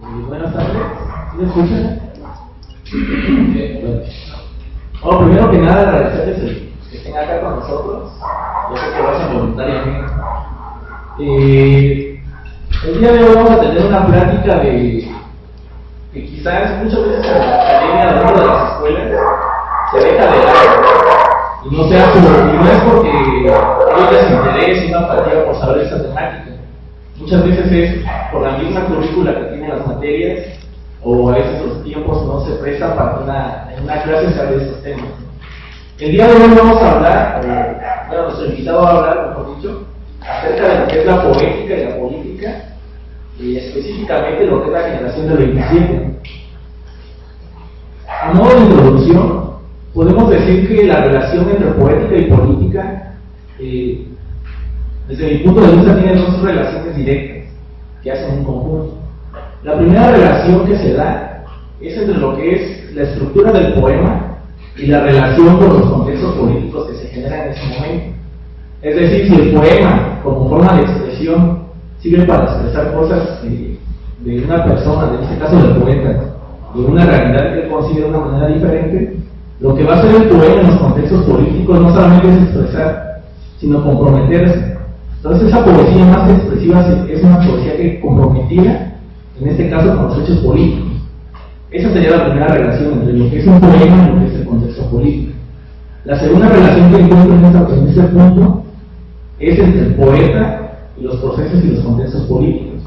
Buenas tardes, ¿sí me escuchan? Bueno, primero que nada agradecerles que estén acá con nosotros. Yo sé que lo hacen voluntariamente. El día de hoy vamos a tener una plática que quizás muchas veces en la academia, dentro de las escuelas, se deja de lado. Y no es porque ellos les interese una apatía por saber esta temática. Muchas veces es por la misma currícula que tienen las materias, o a veces los tiempos no se prestan para en una clase se hable de estos temas. El día de hoy vamos a hablar, nuestro invitado va a hablar, mejor dicho, acerca de lo que es la poética y la política, y específicamente lo que es la generación del 27. A modo de introducción, podemos decir que la relación entre poética y política, desde mi punto de vista, tiene dos relaciones directas que hacen un conjunto. La primera relación que se da es entre lo que es la estructura del poema y la relación con los contextos políticos que se generan en ese momento. Es decir, si el poema, como forma de expresión, sirve para expresar cosas de una persona, en este caso del poeta, de una realidad que él considera de una manera diferente, lo que va a hacer el poema en los contextos políticos no solamente es expresar, sino comprometerse. Entonces esa poesía más expresiva es una poesía que comprometida, en este caso con los hechos políticos. Esa sería la primera relación entre lo que es un poema y lo que es el contexto político. La segunda relación que encuentro en este punto es entre el poeta y los procesos y los contextos políticos.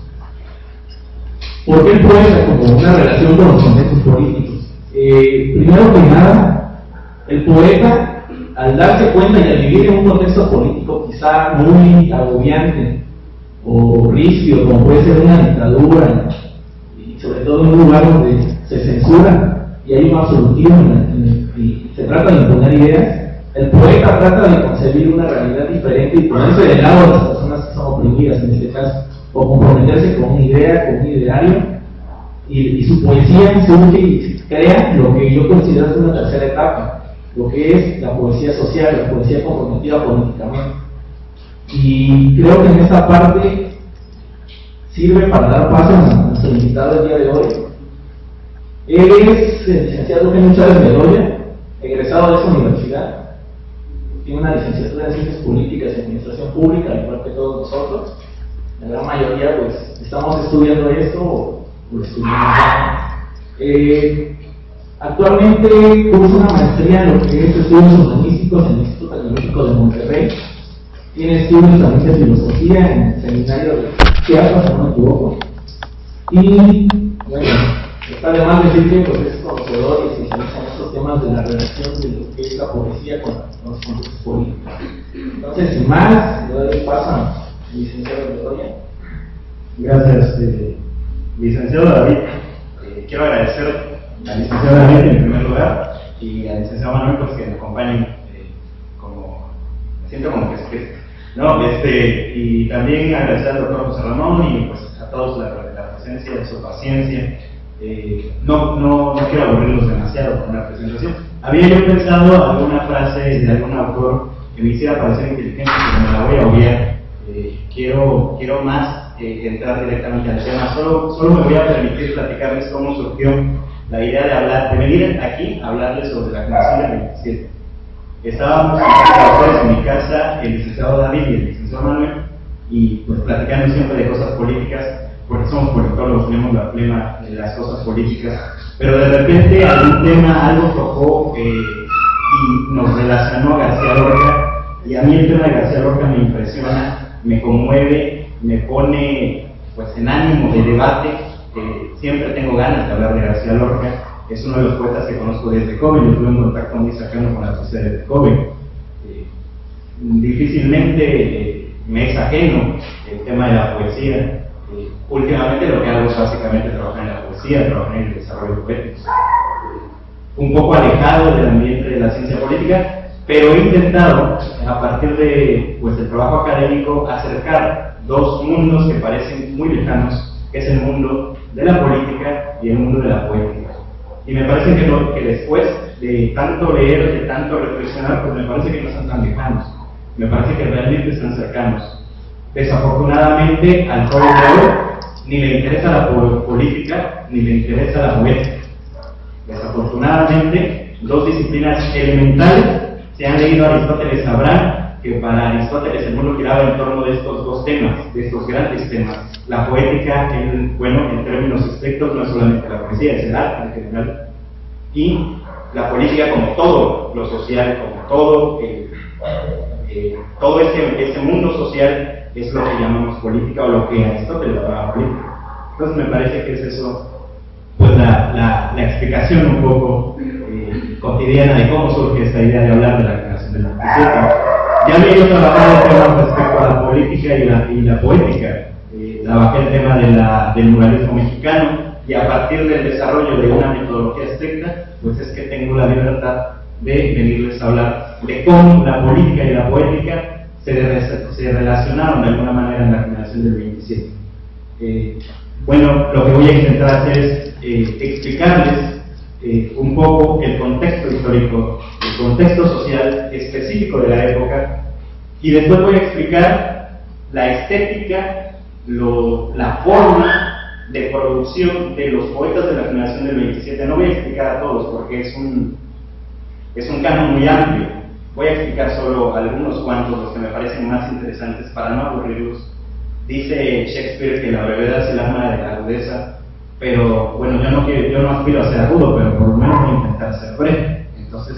¿Por qué el poeta como una relación con los contextos políticos? Primero que nada, el poeta, al darse cuenta y al vivir en un contexto político quizá muy agobiante o rígido, como puede ser una dictadura, y sobre todo en un lugar donde se censura y hay un absolutismo y se trata de imponer ideas, el poeta trata de concebir una realidad diferente y ponerse del lado de las personas que son oprimidas en este caso, o comprometerse con una idea, con un ideario, y su poesía surge y crea lo que yo considero es una tercera etapa, lo que es la poesía social, la poesía comprometida políticamente. Y creo que en esta parte sirve para dar paso a nuestro invitado del día de hoy. Él es el licenciado Eugenio Chávez Bedoya, egresado de esa universidad. Tiene una licenciatura en Ciencias Políticas y Administración Pública, al igual que todos nosotros. La gran mayoría, pues, estamos estudiando esto o estudiamos. Actualmente cursa una maestría en lo que es estudios humanísticos en el Instituto Tecnológico de Monterrey. Tiene estudios también de filosofía en el seminario de Chiapas, si no me equivoco. Y, bueno, está de más decir que pues, es conocedor y especialista en estos temas de la relación de lo que es la poesía con los contextos políticos. Entonces, sin más, le doy paso al licenciado Bedoya. Gracias, licenciado David. Quiero agradecer al licenciado David en primer lugar y al licenciado Manuel pues, que me acompañen, me siento como que no, y también agradecer al doctor José Ramón y pues a todos la presencia, su paciencia. No quiero aburrirlos demasiado con la presentación. Había yo pensado alguna frase de algún autor que me hiciera parecer inteligente, pero me la voy a obviar. Quiero más entrar directamente al tema. Solo me voy a permitir platicarles cómo surgió la idea de venir aquí a hablarles sobre la generación del 27. Estábamos en mi casa, el licenciado David y el licenciado Manuel, y pues platicando siempre de cosas políticas, porque somos politólogos, tenemos la plena de las cosas políticas, pero de repente algún tema, algo tocó y nos relacionó a García Lorca, y a mí el tema de García Lorca me impresiona, me conmueve, me pone pues en ánimo de debate. Siempre tengo ganas de hablar de García Lorca. Es uno de los poetas que conozco desde joven. Yo tuve un contacto muy cercano con la poesía desde joven. Difícilmente me es ajeno el tema de la poesía. Últimamente lo que hago es básicamente trabajar en la poesía, trabajar en el desarrollo poético. Un poco alejado del ambiente de la ciencia política, pero he intentado, a partir de pues, el trabajo académico, acercar dos mundos que parecen muy lejanos, que es el mundo de la política y el mundo de la poética. Y me parece que después de tanto leer, de tanto reflexionar, pues me parece que no están tan lejanos, me parece que realmente están cercanos. Desafortunadamente, al joven de hoy ni le interesa la política, ni le interesa la poética. Desafortunadamente, dos disciplinas elementales, si han leído a Aristóteles sabrán que para Aristóteles el mundo giraba en torno de estos dos temas, de estos grandes temas. La poética, en términos estrictos, no es solamente la poesía, es el arte en general, y la política como todo lo social, como todo este mundo social es lo que llamamos política o lo que Aristóteles llamaba política. Entonces me parece que es eso, pues la explicación un poco cotidiana de cómo surge esta idea de hablar de la creación del 27. Ya me he ido trabajando el tema respecto a la política y la poética. Trabajé el tema del muralismo mexicano y a partir del desarrollo de una metodología estricta, pues es que tengo la libertad de venirles a hablar de cómo la política y la poética se relacionaron de alguna manera en la generación del 27. Bueno, lo que voy a intentar hacer es explicarles un poco el contexto histórico, el contexto social específico de la época, y después voy a explicar la estética, la forma de producción de los poetas de la generación del 27. No voy a explicar a todos porque es un canon muy amplio. Voy a explicar solo algunos cuantos, los que me parecen más interesantes para no aburrirlos. Dice Shakespeare que la brevedad es el arma de la agudeza, pero bueno, yo no aspiro a ser agudo, pero por lo menos voy a intentar ser breve. Entonces,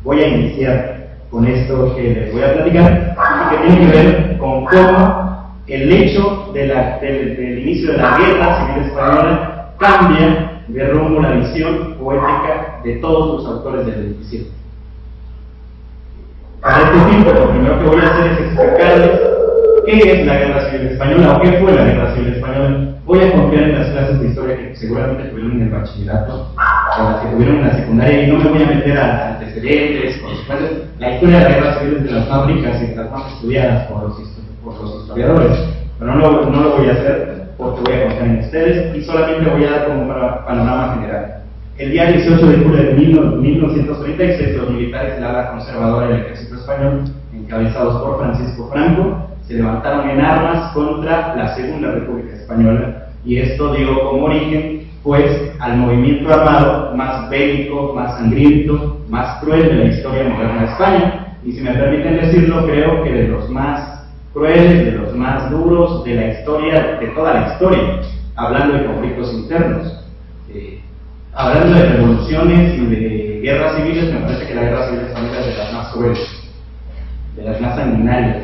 voy a iniciar con esto que les voy a platicar y que tiene que ver con cómo el hecho del inicio de la Guerra Civil Española cambia de rumbo la visión poética de todos los autores del 27. Para este tiempo, lo primero que voy a hacer es explicarles qué es la Guerra Civil Española o qué fue la Guerra Civil Española. Voy a confiar en las clases de historia que seguramente tuvieron en el bachillerato o las que tuvieron en la secundaria, y no me voy a meter a antecedentes, consecuencias. La historia de la Guerra Civil es de las más ricas y de las más estudiadas por los historiadores, pero no lo voy a hacer porque voy a confiar en ustedes y solamente voy a dar como un panorama general. El día 18 de julio de 1936, los militares de la ala conservadora del ejército español, encabezados por Francisco Franco, se levantaron en armas contra la Segunda República Española, y esto dio como origen pues al movimiento armado más bélico, más sangriento, más cruel de la historia moderna de España, y si me permiten decirlo, creo que de los más crueles, de los más duros de la historia, de toda la historia, hablando de conflictos internos. Hablando de revoluciones y de guerras civiles, me parece que la Guerra Civil Española es de las más crueles, de las más sanguinarias,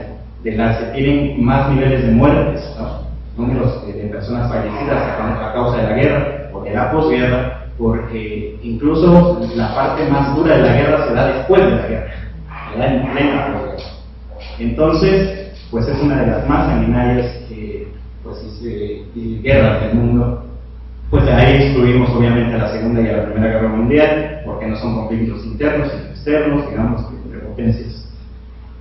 de las que tienen más niveles de muertes, ¿no? Números de personas fallecidas a causa de la guerra o de la posguerra, porque incluso la parte más dura de la guerra se da después de la guerra, se da en plena posguerra. Entonces, pues es una de las más sanguinarias guerras del mundo. Pues de ahí excluimos obviamente a la Segunda y a la Primera Guerra Mundial, porque no son conflictos internos sino externos, digamos, entre potencias.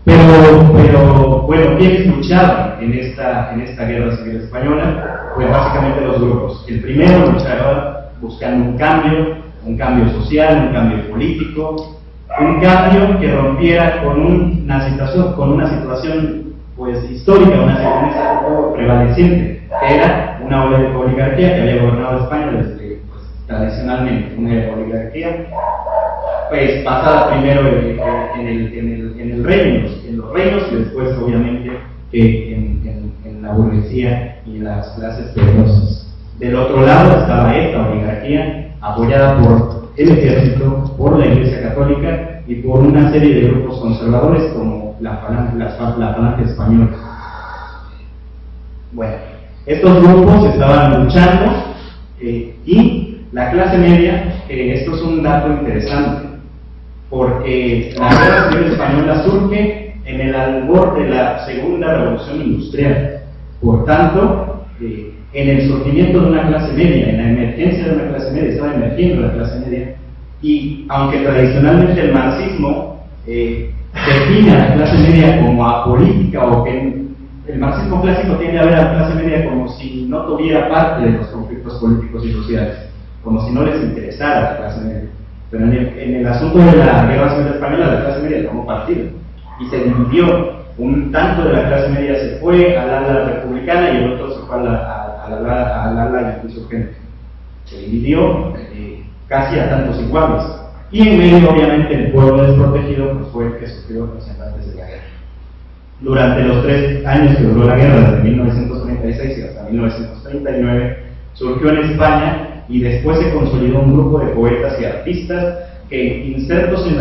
Pero bueno, ¿quiénes luchaban en esta Guerra Civil Española? Pues básicamente dos grupos. El primero luchaba buscando un cambio social, un cambio político, un cambio que rompiera con una situación pues histórica, una situación prevaleciente, que era una oligarquía que había gobernado España desde tradicionalmente, una oligarquía pues basada primero en los reinos y después obviamente en la burguesía y en las clases poderosas. Del otro lado estaba esta oligarquía apoyada por el ejército, por la Iglesia Católica y por una serie de grupos conservadores como la Falange Española. Bueno, estos grupos estaban luchando y la clase media, esto es un dato interesante, porque la Guerra Civil Española surge en el albor de la Segunda Revolución Industrial. Por tanto, en el surgimiento de una clase media, en la emergencia de una clase media, estaba emergiendo la clase media, y aunque tradicionalmente el marxismo define a la clase media como apolítica, o que el marxismo clásico tiende a ver a la clase media como si no tuviera parte de los conflictos políticos y sociales, como si no les interesara la clase media. Pero en el asunto de la Guerra Civil Española, la clase media tomó partido y se dividió. Un tanto de la clase media se fue al ala republicana y el otro se fue a al ala insurgente. Se dividió casi a tantos iguales. Y en medio, obviamente, el pueblo desprotegido pues, fue el que sufrió los embates de la guerra. Durante los 3 años que duró la guerra, desde 1936 y hasta 1939, surgió en España y después se consolidó un grupo de poetas y artistas que, insertos en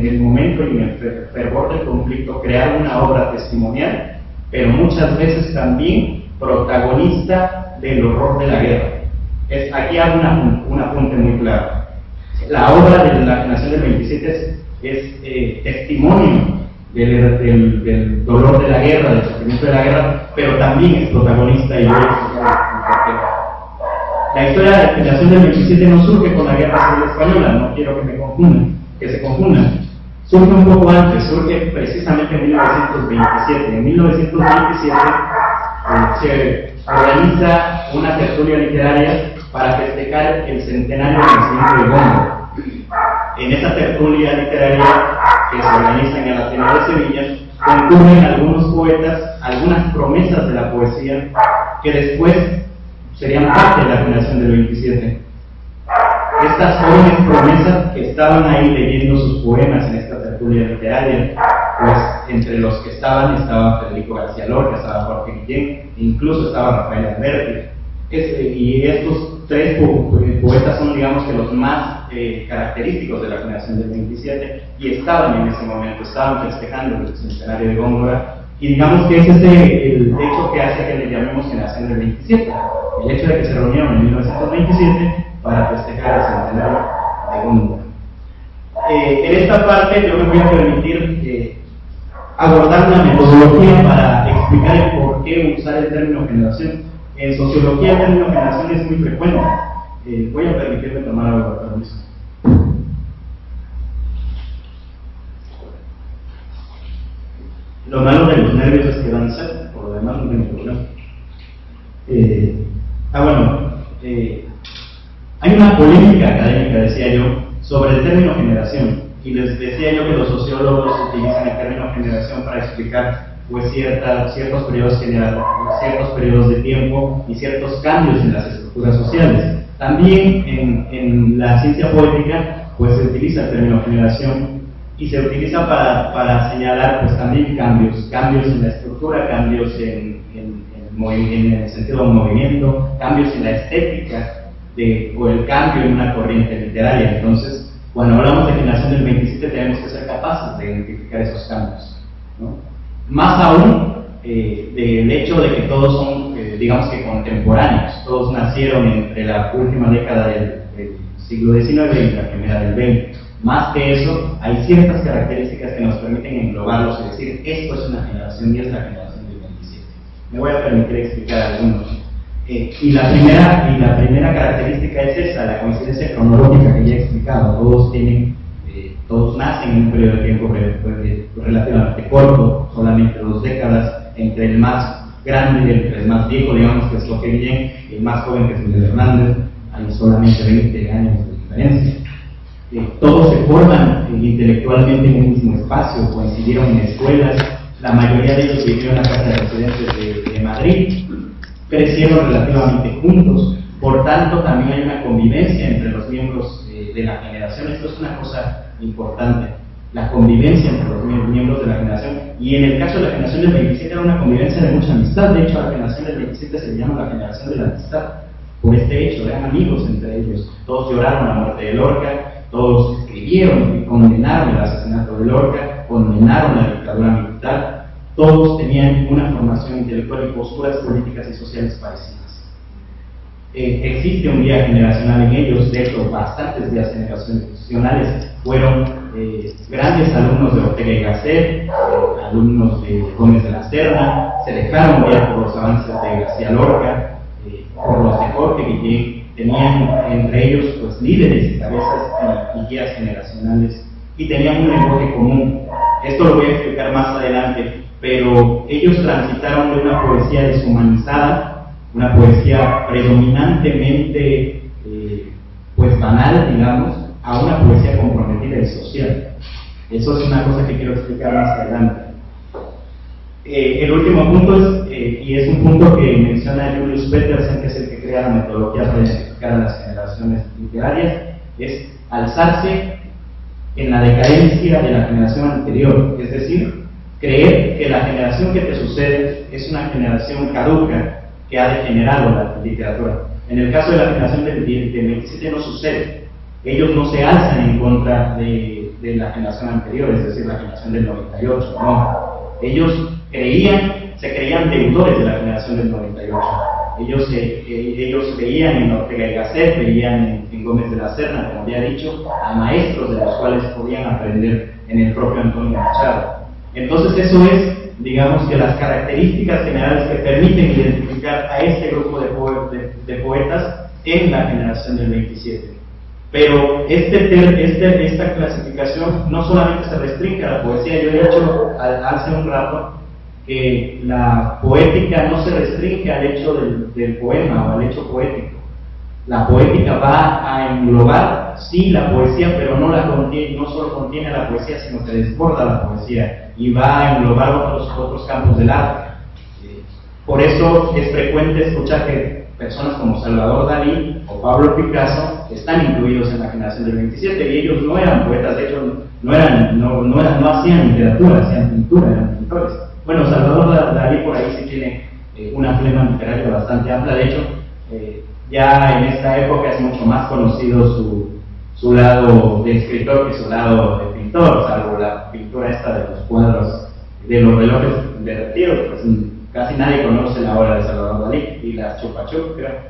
el momento y en el fervor del conflicto, crearon una obra testimonial, pero muchas veces también protagonista del horror de la guerra. Aquí hago un apunte muy claro. La obra de la generación del 27 es testimonio del dolor de la guerra, del sufrimiento de la guerra, pero también es protagonista y yo la historia de la generación del 27 no surge con la guerra civil española, no quiero que se confundan. Surge un poco antes, surge precisamente en 1927. En 1927 se organiza una tertulia literaria para festejar el centenario del nacimiento de Góngora. En esa tertulia literaria que se organiza en el Ateneo de Sevilla, concurren algunos poetas, algunas promesas de la poesía que después serían parte de la generación del 27. Estas jóvenes promesas que estaban ahí leyendo sus poemas en esta tertulia literaria, pues entre los que estaba Federico García Lorca, estaba Jorge Guillén, incluso estaba Rafael Alberti. Y estos 3 poetas son, digamos, que los más característicos de la generación del 27 y estaban en ese momento, estaban festejando el centenario de Góngora, y digamos que ese es el hecho que hace que le llamemos generación del 27, el hecho de que se reunieron en 1927 para festejar el centenario de Góngora. En esta parte yo me voy a permitir abordar una metodología para explicar el por qué usar el término generación. En sociología el término generación es muy frecuente. Voy a permitirme tomar algo de permiso. Lo malo de los nervios es que dan sed, por lo demás no tengo problema. Hay una polémica académica, decía yo, sobre el término generación, y les decía yo que los sociólogos utilizan el término generación para explicar pues ciertos periodos de tiempo y ciertos cambios en las estructuras sociales. También en la ciencia poética pues se utiliza el término generación y se utiliza para señalar pues también cambios en la estructura, cambios en el sentido del movimiento, cambios en la estética o el cambio en una corriente literaria. Entonces, cuando hablamos de generación del 27 tenemos que ser capaces de identificar esos cambios, ¿no? Más aún del hecho de que todos son, digamos que contemporáneos, todos nacieron entre la última década del siglo XIX y la primera del XX. Más que eso, hay ciertas características que nos permiten englobarlos y decir, esto es una generación y es la generación del 27. Me voy a permitir explicar algunos. Y la primera característica es esa, la coincidencia cronológica que ya he explicado. Todos nacen en un periodo de tiempo relativamente corto, solamente 2 décadas, entre el más grande y el más viejo, digamos que es Jorge Guillén, y el más joven que es Miguel Hernández, hay solamente 20 años de diferencia. Todos se forman intelectualmente en un mismo espacio, coincidieron en escuelas, la mayoría de ellos vivieron en la casa de residentes de Madrid, crecieron relativamente juntos, por tanto también hay una convivencia entre los miembros de la generación. Esto es una cosa importante, la convivencia entre los miembros de la generación, y en el caso de la generación del 27 era una convivencia de mucha amistad. De hecho, a la generación del 27 se llama la generación de la amistad, por este hecho, eran amigos entre ellos, todos lloraron la muerte de Lorca, todos escribieron y condenaron el asesinato de Lorca, condenaron la dictadura militar, todos tenían una formación intelectual y posturas políticas y sociales parecidas. Existe un guía generacional en ellos, de hecho bastantes guías generacionales fueron grandes alumnos de Ortega y Gasset, alumnos de Gómez de la Serna, se dejaron guiar por los avances de García Lorca, por los de Jorge Guillén, tenían entre ellos pues líderes y cabezas y guías generacionales, y tenían un lenguaje común. Esto lo voy a explicar más adelante, pero ellos transitaron de una poesía deshumanizada, una poesía predominantemente pues banal, digamos, a una poesía comprometida y social. Eso es una cosa que quiero explicar más adelante. el último punto es, y es un punto que menciona Julius Petersen, que es el que crea la metodología para identificar a las generaciones literarias, es alzarse en la decadencia de la generación anterior, es decir, creer que la generación que te sucede es una generación caduca que ha degenerado la literatura. En el caso de la generación del 27 no sucede. Ellos no se alzan en contra de la generación anterior, es decir, la generación del 98, no. Ellos se creían deudores de la generación del 98. Ellos veían en Ortega y Gasset, veían en Gómez de la Serna, como había dicho, a maestros de los cuales podían aprender en el propio Antonio Machado. Entonces eso es, digamos, que las características generales que permiten identificar a este grupo de poetas en la generación del 27. Pero esta clasificación no solamente se restringe a la poesía. Yo he dicho hace un rato que la poética no se restringe al hecho del poema o al hecho poético. La poética va a englobar, sí, la poesía, pero no solo contiene la poesía, sino que desborda la poesía y va a englobar otros campos del arte. Por eso es frecuente escuchar que personas como Salvador Dalí o Pablo Picasso están incluidos en la generación del 27, y ellos no eran poetas, de hecho no hacían literatura, hacían pintura, eran pintores. Bueno, Salvador Dalí por ahí sí tiene una flema literaria bastante amplia. De hecho, ya en esta época es mucho más conocido su lado de escritor que su lado de pintor, salvo la pintura esta de los cuadros de los relojes derretidos. Pues casi nadie conoce la obra de Salvador Dalí y las Chupa Chup, creo.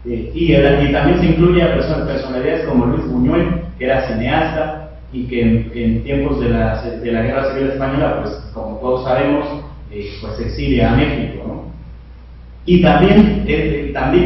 Y también se incluye a personalidades como Luis Buñuel, que era cineasta y que en tiempos de la Guerra Civil Española, pues como todos sabemos, pues se exilia a México, ¿no? Y también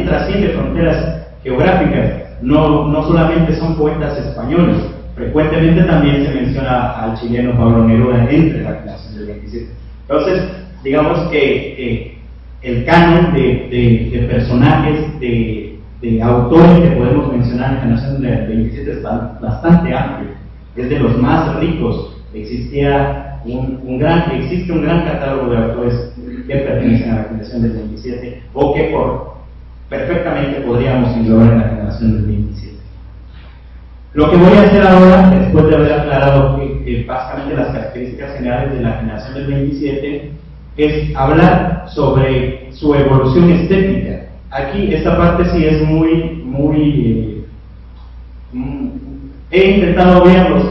trasciende fronteras geográficas. No solamente son poetas españoles, frecuentemente también se menciona al chileno Pablo Neruda entre la generación del 27. Entonces, digamos que el canon de personajes, de autores que podemos mencionar en la generación del 27 es bastante amplio, es de los más ricos. Existe un gran catálogo de autores que pertenecen a la generación del 27 o que perfectamente podríamos englobar en la generación del 27. Lo que voy a hacer ahora, después de haber aclarado básicamente las características generales de la generación del 27, es hablar sobre su evolución estética. Aquí esta parte sí es muy he intentado ver los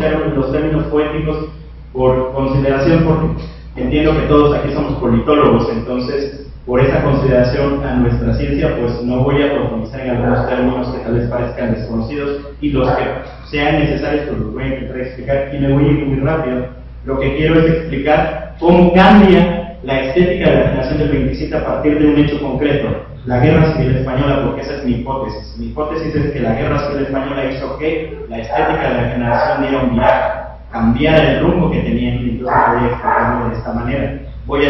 términos poéticos por consideración, porque entiendo que todos aquí somos politólogos, entonces por esa consideración a nuestra ciencia, pues no voy a profundizar en algunos términos que tal vez parezcan desconocidos, y los que sean necesarios pues los voy a intentar explicar, y me voy a ir muy rápido. Lo que quiero es explicar cómo cambia la estética de la generación del 27 a partir de un hecho concreto, la Guerra Civil Española, porque esa es mi hipótesis. Mi hipótesis es que la Guerra Civil Española hizo que la estética de la generación diera un viraje, cambiara el rumbo que tenían, y entonces voy a explicarlo de esta manera. Voy a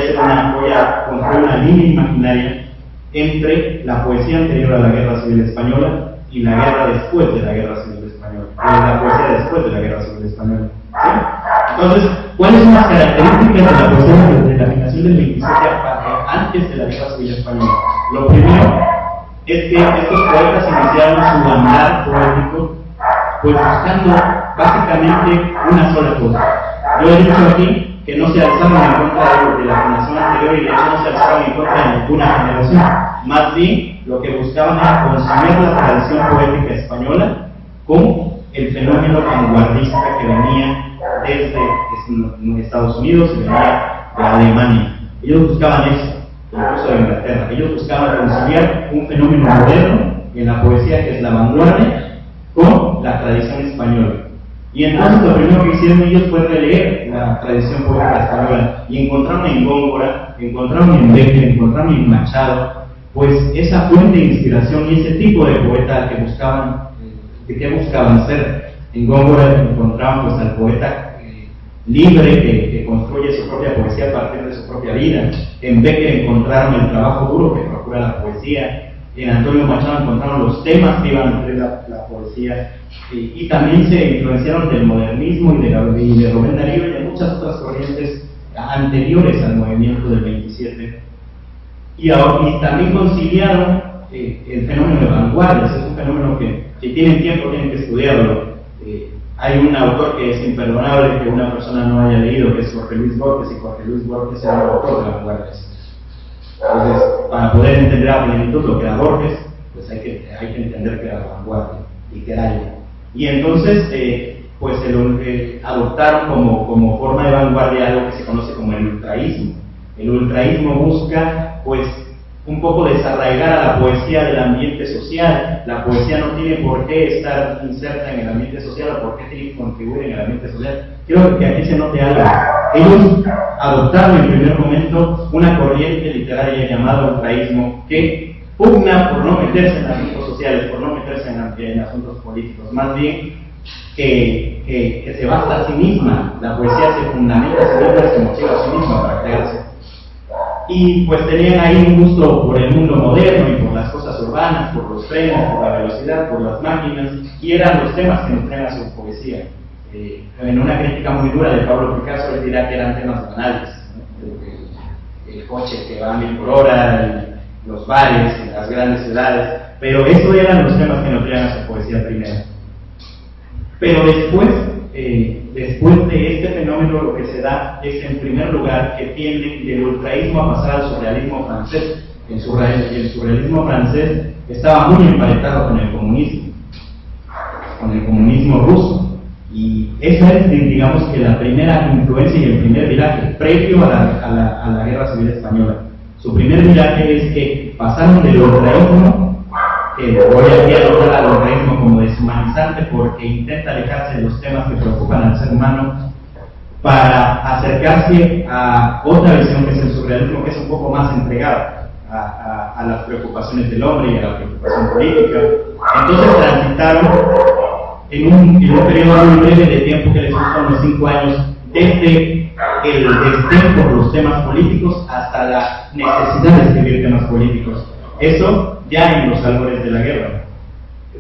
construir una línea imaginaria entre la poesía anterior a la Guerra Civil Española y la guerra después de la Guerra Civil Española, la poesía después de la Guerra Civil Española. ¿Sí? Entonces, ¿cuáles son las características de la poesía de la generación del 27 antes de la Guerra Civil Española? Lo primero es que estos poetas iniciaron su andar poético pues buscando básicamente una sola cosa. Yo he dicho aquí que no se alzaron en contra de la generación anterior, y de hecho no se alzaron en contra de ninguna generación. Más bien, lo que buscaban era consumir la tradición poética española con el fenómeno vanguardista que venía desde Estados Unidos y venía de Alemania. Ellos buscaban eso, incluso de Inglaterra. Ellos buscaban conciliar un fenómeno moderno en la poesía, que es la vanguardia, con la tradición española. Y entonces lo primero que hicieron ellos fue releer la tradición poética española, y encontraron en Góngora, encontraron en Becker, encontraron en Machado, pues esa fuente de inspiración y ese tipo de poeta que buscaban ser. En Góngora encontraban pues al poeta libre que construye su propia poesía a partir de su propia vida. En Becker encontraron el trabajo duro que procura la poesía. En Antonio Machado encontraron los temas que iban a nutrir la poesía, y también se influenciaron del modernismo y de Rubén Darío y de muchas otras corrientes anteriores al movimiento del 27, y también conciliaron el fenómeno de vanguardias. Es un fenómeno que tienen tiempo, tienen que estudiarlo. Hay un autor que es imperdonable que una persona no haya leído, que es Jorge Luis Borges, y Jorge Luis Borges era el autor de vanguardias. Entonces, para poder entender a plenitud lo que era Borges, pues hay que entender que era la vanguardia literaria. Y entonces, pues adoptaron como forma de vanguardia algo que se conoce como el ultraísmo. El ultraísmo busca, pues, un poco desarraigar a la poesía del ambiente social. La poesía no tiene por qué estar inserta en el ambiente social, o por qué tiene que contribuir en el ambiente social. Creo que aquí se note algo. Ellos adoptaron en primer momento una corriente literaria llamada ultraísmo, que pugna por no meterse en asuntos sociales, por no meterse en asuntos políticos, más bien que se basta a sí misma. La poesía se fundamenta a sí misma, se motiva a sí misma para crearse. Y pues tenían ahí un gusto por el mundo moderno y por las cosas urbanas, por los trenes, por la velocidad, por las máquinas, y eran los temas que nutrían a su poesía. En una crítica muy dura de Pablo Picasso, él dirá que eran temas banales, ¿no? El coche que va a 1000 por hora, los bares en las grandes ciudades, pero esos eran los temas que nutrían a su poesía primero. Pero después de este fenómeno, lo que se da es, en primer lugar, que tiende del ultraísmo a pasar al surrealismo francés. El surrealismo francés estaba muy emparentado con el comunismo ruso, y esa es, digamos, que la primera influencia y el primer viraje previo a la Guerra Civil Española. Su primer viraje es que pasaron del ultraísmo, que voy a nombrar al ultraísmo como deshumanizante porque intenta alejarse de los temas que preocupan al ser humano, para acercarse a otra visión que es el surrealismo, que es un poco más entregada a las preocupaciones del hombre y a la preocupación política. Entonces transitaron en un periodo muy breve de tiempo que les gustó, unos 5 años, desde el desdén por los temas políticos hasta la necesidad de escribir temas políticos. Eso ya en los albores de la guerra.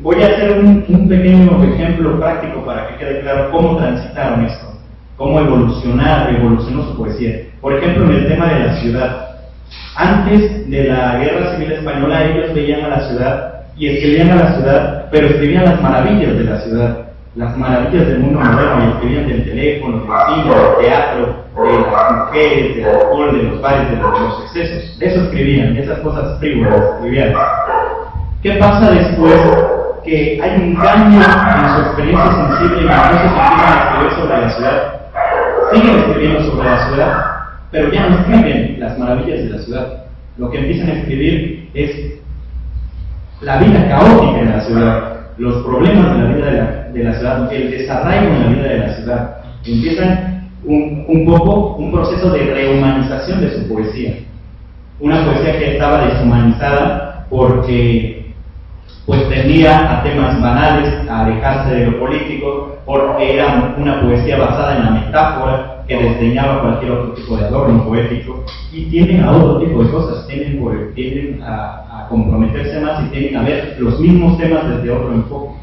Voy a hacer un pequeño ejemplo práctico para que quede claro cómo transitaron esto, cómo evolucionó su poesía. Por ejemplo, en el tema de la ciudad. Antes de la Guerra Civil Española, ellos veían a la ciudad y escribían a la ciudad, pero escribían las maravillas de la ciudad, las maravillas del mundo moderno, y escribían del teléfono, del cine, del teatro, de las mujeres, del alcohol, de los bares, de los excesos. De eso escribían, esas cosas frívolas escribían. ¿Qué pasa después? Que hay un cambio en su experiencia sensible, y entonces empiezan a escribir sobre la ciudad. Siguen escribiendo sobre la ciudad, pero ya no escriben las maravillas de la ciudad. Lo que empiezan a escribir es la vida caótica de la ciudad, los problemas de la vida de la ciudad, el desarraigo en la vida de la ciudad. Empiezan un proceso de rehumanización de su poesía. Una poesía que estaba deshumanizada porque pues tendía a temas banales, a alejarse de lo político, porque era una poesía basada en la metáfora, que desdeñaba cualquier otro tipo de adorno poético, y tienden a otro tipo de cosas, tienden a comprometerse más y tienden a ver los mismos temas desde otro enfoque.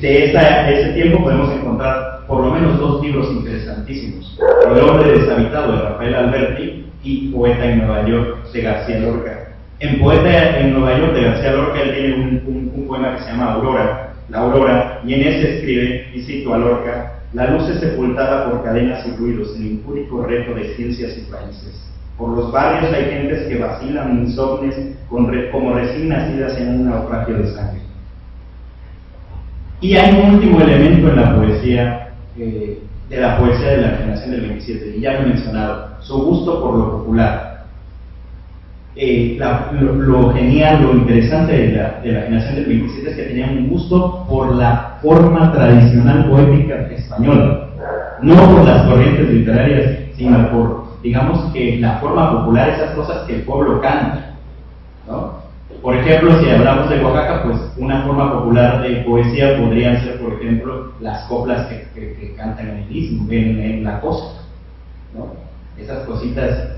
De ese tiempo podemos encontrar por lo menos 2 libros interesantísimos: El hombre deshabitado, de Rafael Alberti, y Poeta en Nueva York, de García Lorca. En Poeta en Nueva York, de García Lorca, él tiene un poema que se llama Aurora, la Aurora, y en ese escribe, y cito a Lorca: la luz es sepultada por cadenas y ruidos, el impúdico reto de ciencias y países. Por los barrios hay gentes que vacilan insomnes como recién nacidas en un naufragio de sangre. Y hay un último elemento en la poesía, de la generación del 27, y ya lo he mencionado: su gusto por lo popular. Lo genial, lo interesante de la generación del 27 es que tenían un gusto por la forma tradicional poética española, no por las corrientes literarias, sino por, digamos, que la forma popular, esas cosas que el pueblo canta, ¿no? Por ejemplo, si hablamos de Oaxaca, pues una forma popular de poesía podrían ser, por ejemplo, las coplas que cantan en el istmo, en la costa, ¿no? Esas cositas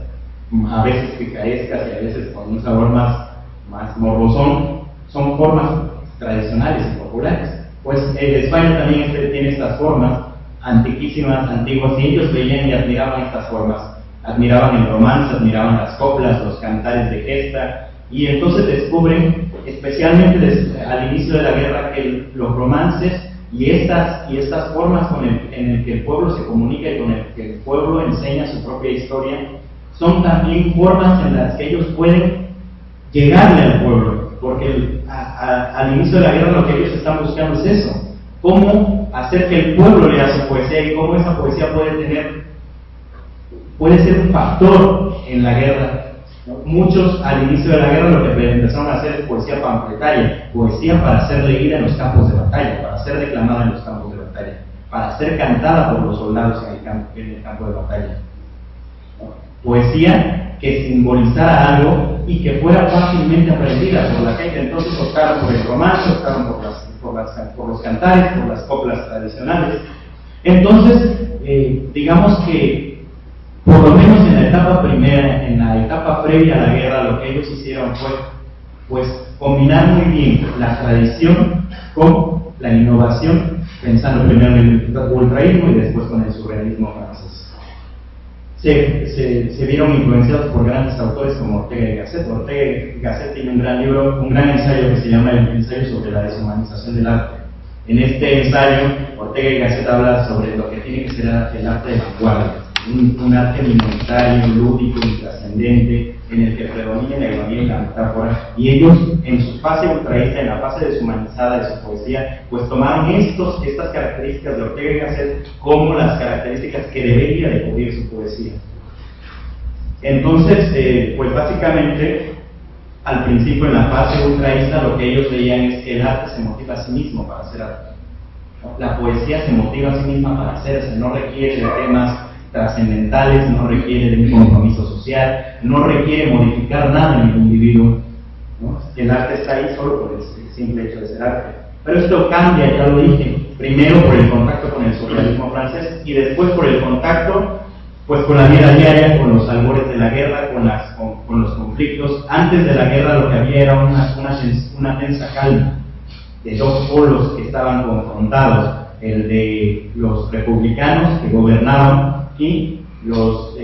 a veces picarescas y a veces con un sabor más morbosón, son formas tradicionales y populares. Pues España también tiene estas formas, antiquísimas, antiguas, y ellos veían y admiraban estas formas, admiraban el romance, admiraban las coplas, los cantares de gesta, y entonces descubren, especialmente al inicio de la guerra, que los romances y estas formas en el que el pueblo se comunica y con el que el pueblo enseña su propia historia, son también formas en las que ellos pueden llegarle al pueblo, porque al inicio de la guerra lo que ellos están buscando es eso, cómo hacer que el pueblo lea su poesía y cómo esa poesía puede ser un factor en la guerra. Muchos al inicio de la guerra lo que empezaron a hacer es poesía panfletaria, poesía para ser leída en los campos de batalla, para ser declamada en los campos de batalla, para ser cantada por los soldados en el campo de batalla. Poesía que simbolizara algo y que fuera fácilmente aprendida por la gente. Entonces optaron por el romance, optaron por los cantares, por las coplas tradicionales. Entonces, digamos que por lo menos en la etapa primera, en la etapa previa a la guerra, lo que ellos hicieron fue pues combinar muy bien la tradición con la innovación, pensando primero en el ultraísmo y después con el surrealismo francés. Se vieron influenciados por grandes autores como Ortega y Gasset. Ortega y Gasset tiene un gran libro, un gran ensayo que se llama El ensayo sobre la deshumanización del arte. En este ensayo, Ortega y Gasset habla sobre lo que tiene que ser el arte de vanguardia, un arte minoritario, lúdico, intrascendente, en el que predomina la ironía y la metáfora, y ellos en su fase ultraísta, en la fase deshumanizada de su poesía, pues tomaron estas características de Ortega y Gasset como las características que debería de cubrir su poesía. Entonces, pues básicamente, al principio en la fase ultraísta lo que ellos veían es que el arte se motiva a sí mismo para hacer arte. La poesía se motiva a sí misma para hacerse, no requiere de temas trascendentales, no requiere de un compromiso social, no requiere modificar nada en el individuo, ¿no? El arte está ahí solo por el simple hecho de ser arte. Pero esto cambia, ya lo dije, primero por el contacto con el surrealismo francés y después por el contacto pues con la vida diaria, con los albores de la guerra, con los conflictos. Antes de la guerra lo que había era una tensa calma de dos polos que estaban confrontados, el de los republicanos que gobernaban y los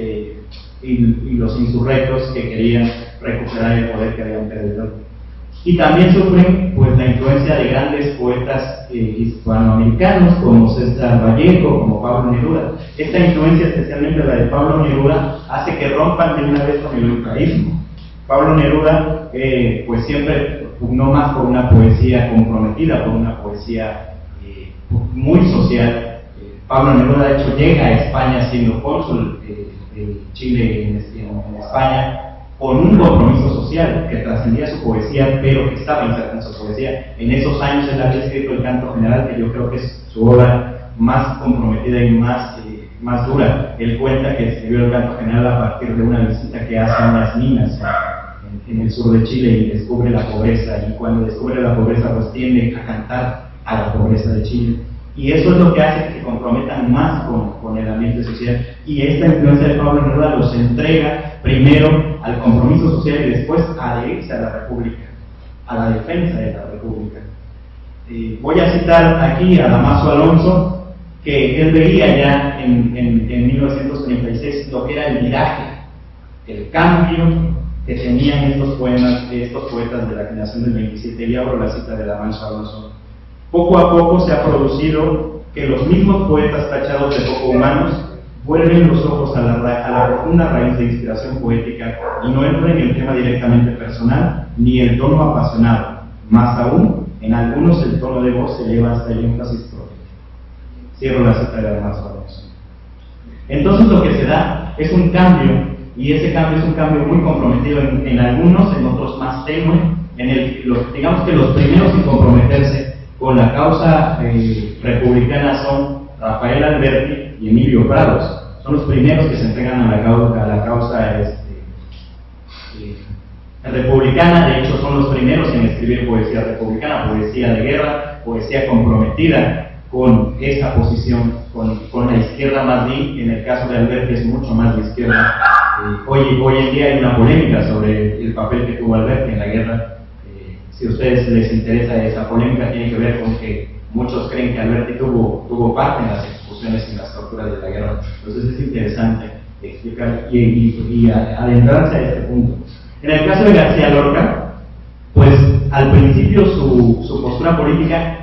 insurrectos que querían recuperar el poder que habían perdido. Y también sufren pues la influencia de grandes poetas hispanoamericanos como César Vallejo, como Pablo Neruda. Esta influencia, especialmente la de Pablo Neruda, hace que rompan de una vez con el ultraísmo. Pablo Neruda pues siempre pugnó más por una poesía comprometida, por una poesía muy social. Pablo Neruda, de hecho, llega a España siendo cónsul de Chile en España con un compromiso social que trascendía su poesía, pero que estaba inserta en su poesía. En esos años él había escrito el Canto General, que yo creo que es su obra más comprometida y más dura. Él cuenta que escribió el Canto General a partir de una visita que hace a unas minas en el sur de Chile y descubre la pobreza, y cuando descubre la pobreza pues tiende a cantar a la pobreza de Chile. Y eso es lo que hace que se comprometan más con el ambiente social. Y esta influencia de Pablo Neruda los entrega primero al compromiso social y después a adherirse a la República, a la defensa de la República. Voy a citar aquí a Damaso Alonso, que él veía ya en 1936 lo que era el viraje, el cambio que tenían estos poetas de la generación del 27, y abro la cita de Damaso Alonso. Poco a poco se ha producido que los mismos poetas tachados de poco humanos vuelven los ojos a la profunda raíz de inspiración poética y no entran en el tema directamente personal ni el tono apasionado. Más aún, en algunos el tono de voz se lleva hasta el énfasis propio. Cierro la cita de Damaso Alonso. Entonces lo que se da es un cambio, y ese cambio es un cambio muy comprometido en algunos, en otros más tenue, digamos que los primeros en comprometerse con la causa republicana son Rafael Alberti y Emilio Prados. Son los primeros que se entregan a la causa republicana. De hecho, son los primeros en escribir poesía republicana, poesía de guerra, poesía comprometida con esa posición, con la izquierda más bien. En el caso de Alberti es mucho más de izquierda. Hoy en día hay una polémica sobre el papel que tuvo Alberti en la guerra. Si a ustedes les interesa esa polémica, tiene que ver con que muchos creen que Alberti tuvo parte en las ejecuciones y las torturas de la guerra. Entonces es interesante explicar y adentrarse a este punto. En el caso de García Lorca, pues al principio su postura política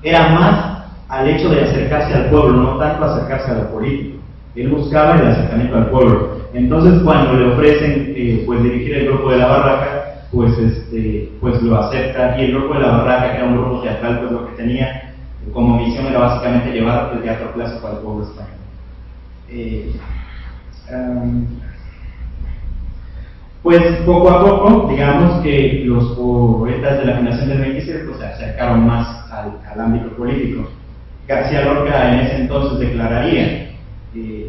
era más al hecho de acercarse al pueblo, no tanto acercarse a lo político. Él buscaba el acercamiento al pueblo. Entonces cuando le ofrecen pues dirigir el grupo de la Barraca, pues lo acepta, y el grupo de la Barraca, que era un grupo teatral, pues lo que tenía como misión era básicamente llevar el teatro clásico al pueblo español. Pues poco a poco, digamos que los poetas de la generación del 27 pues, se acercaron más al ámbito político. García Lorca en ese entonces declararía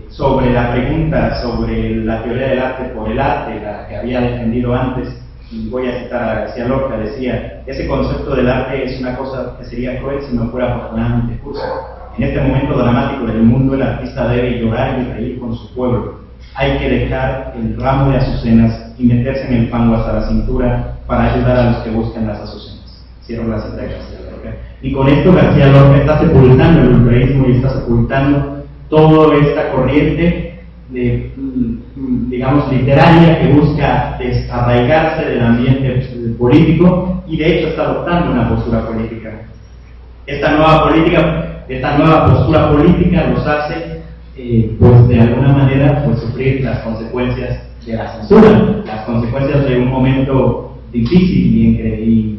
sobre la pregunta sobre la teoría del arte por el arte, la que había defendido antes, y voy a citar a García Lorca, decía: ese concepto del arte es una cosa que sería cruel si no fuera afortunadamente justa. En este momento dramático del mundo, el artista debe llorar y reír con su pueblo. Hay que dejar el ramo de azucenas y meterse en el fango hasta la cintura para ayudar a los que buscan las azucenas. Cierro la cita de García Lorca. Y con esto García Lorca está sepultando el ultraísmo y está sepultando toda esta corriente de, digamos, literaria que busca desarraigarse del ambiente político, y de hecho está adoptando una postura política. Esta nueva postura política los hace pues de alguna manera pues sufrir las consecuencias de la censura, las consecuencias de un momento difícil y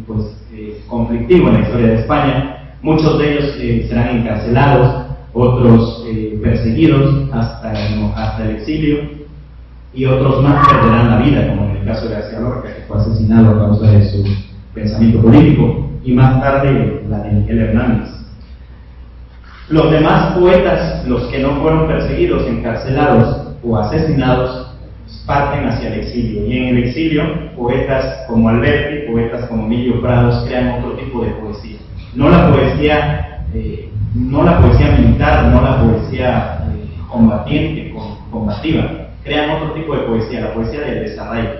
conflictivo en la historia de España. Muchos de ellos serán encarcelados, otros perseguidos hasta el exilio, y otros más perderán la vida, como en el caso de García Lorca, que fue asesinado a causa de su pensamiento político, y más tarde la de Miguel Hernández. Los demás poetas, los que no fueron perseguidos, encarcelados o asesinados, parten hacia el exilio, y en el exilio poetas como Alberti, poetas como Emilio Prados crean otro tipo de poesía. No la poesía militar, no la poesía combatiente, combativa. Crean otro tipo de poesía, la poesía del desarraigo,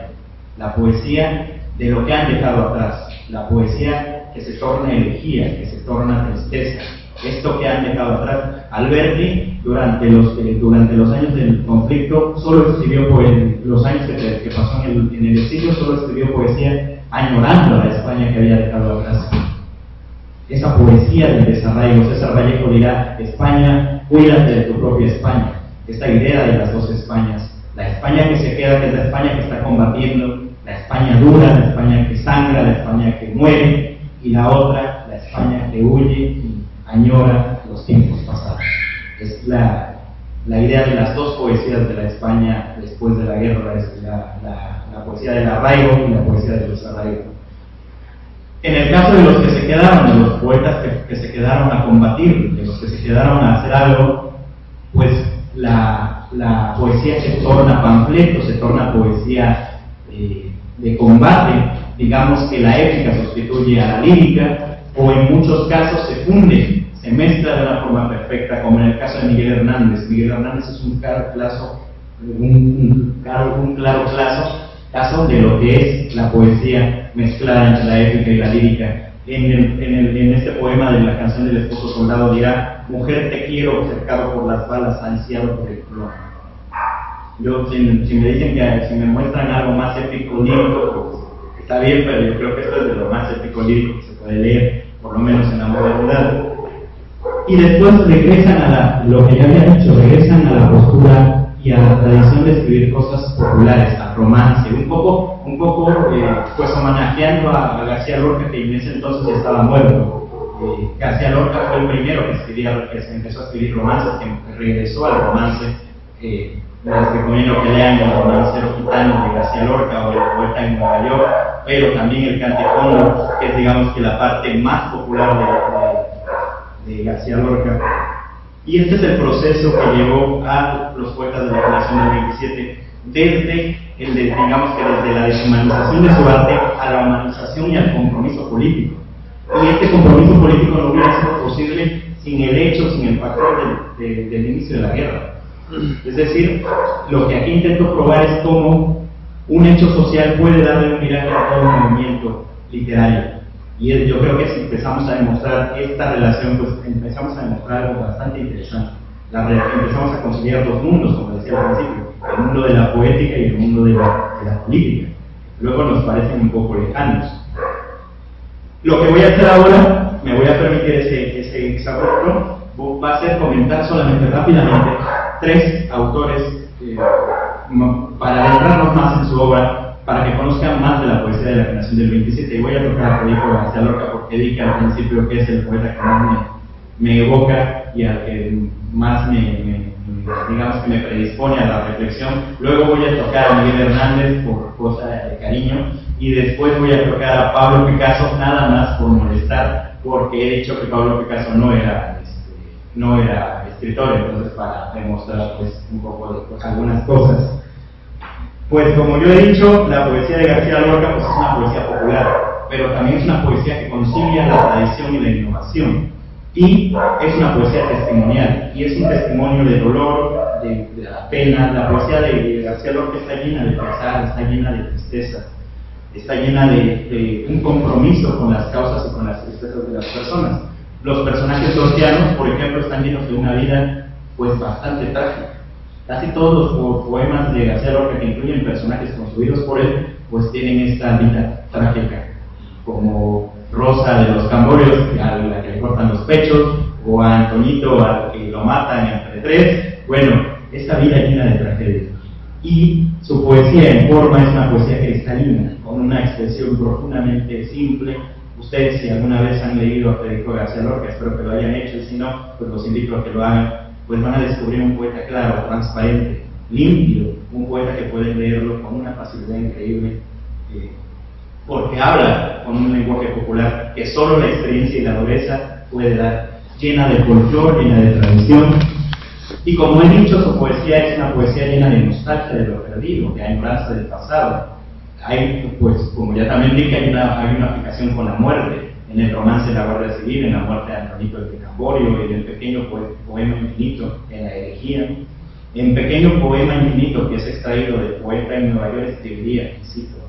la poesía de lo que han dejado atrás, la poesía que se torna elegía, que se torna tristeza. Esto que han dejado atrás. Alberti, durante los años del conflicto, solo escribió los años que pasó en el exilio, solo escribió poesía añorando a la España que había dejado atrás. Esa poesía del desarraigo. César Vallejo dirá: España, cuídate de tu propia España. Esta idea de las dos Españas, la España que se queda, que es la España que está combatiendo, la España dura, la España que sangra, la España que muere, y la otra, la España que huye y añora los tiempos pasados. Es la idea de las dos poesías de la España después de la guerra, es la poesía del arraigo y la poesía del desarraigo. En el caso de los que se quedaron, de los poetas que se quedaron a combatir, de los que se quedaron a hacer algo, pues la poesía se torna panfleto, se torna poesía de combate. Digamos que la épica sustituye a la lírica, o en muchos casos se funde, se mezcla de una forma perfecta, como en el caso de Miguel Hernández. Miguel Hernández es un claro caso de lo que es la poesía mezclada entre la épica y la lírica. En este poema de la canción del esposo soldado dirá: mujer te quiero, cercado por las balas, ansiado por el plomo. Yo, si me dicen que si me muestran algo más épico lírico, pues está bien, pero yo creo que esto es de lo más épico lírico que se puede leer, por lo menos en la modernidad. Y después regresan a lo que ya había dicho, regresan a la postura y a la tradición de escribir cosas populares, al romance, un poco pues homenajeando a García Lorca, que en ese entonces ya estaba muerto. García Lorca fue el primero que se empezó a escribir romances, que regresó al romance. Les recomiendo que lean El romancero gitano de García Lorca o El poeta en Nueva York, pero también El cantejondo, que es, digamos, que la parte más popular de García Lorca. Y este es el proceso que llevó a los poetas de la generación del 27, desde la deshumanización de su arte a la humanización y al compromiso político. Y este compromiso político no hubiera sido posible sin el factor del inicio de la guerra. Es decir, lo que aquí intento probar es cómo un hecho social puede darle un viraje a todo un movimiento literario. Y yo creo que si empezamos a demostrar esta relación, pues empezamos a demostrar algo bastante interesante. empezamos a conciliar dos mundos, como decía al principio, el mundo de la poética y el mundo de la política. Luego nos parecen un poco lejanos. Lo que voy a hacer ahora, me voy a permitir ese exabrupto, va a ser comentar solamente rápidamente 3 autores para adentrarnos más en su obra, para que conozcan más de la poesía de la generación del 27. Y voy a tocar a Federico García Lorca porque dije al principio que es el poeta que más me evoca y al que más digamos que me predispone a la reflexión. Luego voy a tocar a Miguel Hernández por cosa de cariño, y después voy a tocar a Pablo Picasso nada más por molestar, porque he dicho que Pablo Picasso no era escritor, entonces para demostrar pues un poco de algunas cosas. Pues como yo he dicho, la poesía de García Lorca pues es una poesía popular, pero también es una poesía que concilia la tradición y la innovación, y es una poesía testimonial, y es un testimonio de dolor, de la pena. La poesía de García Lorca está llena de pesar, está llena de tristeza, está llena de un compromiso con las causas y con las tristezas de las personas. Los personajes lorquianos, por ejemplo, están llenos de una vida pues bastante trágica. Casi todos los poemas de García Lorca que incluyen personajes construidos por él, pues tienen esta vida trágica, como Rosa de los Camborios, a la que le cortan los pechos, o a Antonito al que lo matan entre 3. Bueno, esta vida llena de tragedia. Y su poesía en forma es una poesía cristalina, con una expresión profundamente simple. Ustedes, si alguna vez han leído a Federico García Lorca, espero que lo hayan hecho, y si no, pues los invito a que lo hagan, pues van a descubrir un poeta claro, transparente, limpio, un poeta que pueden leerlo con una facilidad increíble, porque habla con un lenguaje popular que solo la experiencia y la dureza puede dar, llena de folclore, llena de tradición. Y como he dicho, su poesía es una poesía llena de nostalgia de lo perdido, de añoranza del pasado. Hay, pues, como ya también dije, hay una aplicación con la muerte, en el romance de la Guardia Civil, en la muerte de Antonito de Camborio, en el pequeño poema infinito, en la herejía, en pequeño poema infinito que es extraído del poeta en Nueva York, escribiría, y cito: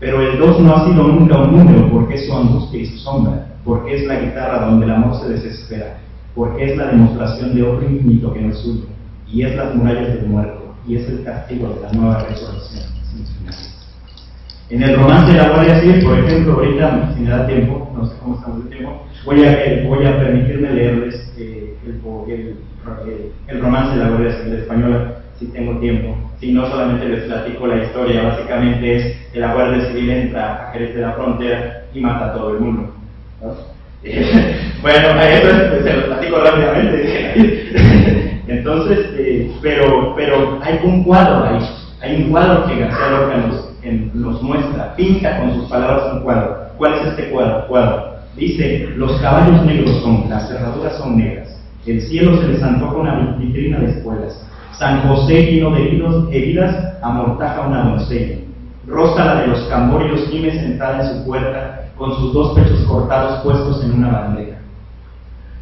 pero el 2 no ha sido nunca un número, porque es su angustia y su sombra, porque es la guitarra donde el amor se desespera, porque es la demostración de otro infinito que no es suyo, y es las murallas del muerto, y es el castigo de la nueva resurrección sin final. En el romance de la Guardia Civil, por ejemplo, ahorita, si me da tiempo, no sé cómo estamos de tiempo, voy a permitirme leerles el romance de la Guardia Civil española, si tengo tiempo. Si no, solamente les platico la historia. Básicamente es que la Guardia Civil entra a Jerez de la Frontera y mata a todo el mundo, ¿no? Bueno, eso se lo platico rápidamente. Entonces, pero hay un cuadro ahí. Hay un cuadro que García Lorca nos muestra, pinta con sus palabras un cuadro. ¿Cuál es este cuadro? Dice: los caballos negros son, las cerraduras son negras, el cielo se les antoja una vitrina de espuelas, San José lleno de heridas amortaja una doncella, Rosa la de los Camborios gime sentada en su puerta con sus 2 pechos cortados puestos en una bandeja.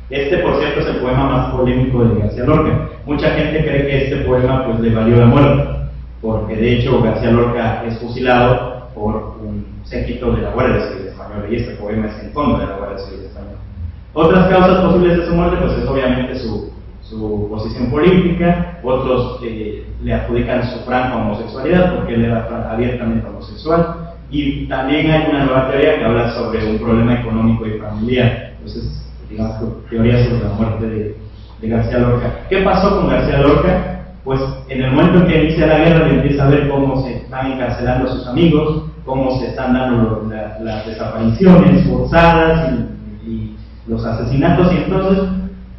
Este, por cierto, es el poema más polémico de García Lorca. Mucha gente cree que este poema pues le valió la muerte, porque de hecho García Lorca es fusilado por un séquito de la Guardia Civil Española, y este poema es en contra de la Guardia Civil Española. Otras causas posibles de su muerte pues es obviamente su posición política. Otros le adjudican su franca homosexualidad, porque él era abiertamente homosexual, y también hay una nueva teoría que habla sobre un problema económico y familiar. Entonces, digamos, teoría sobre la muerte de García Lorca. ¿Qué pasó con García Lorca? Pues en el momento en que inicia la guerra, le empieza a ver cómo se están encarcelando a sus amigos, cómo se están dando las desapariciones forzadas y los asesinatos, y entonces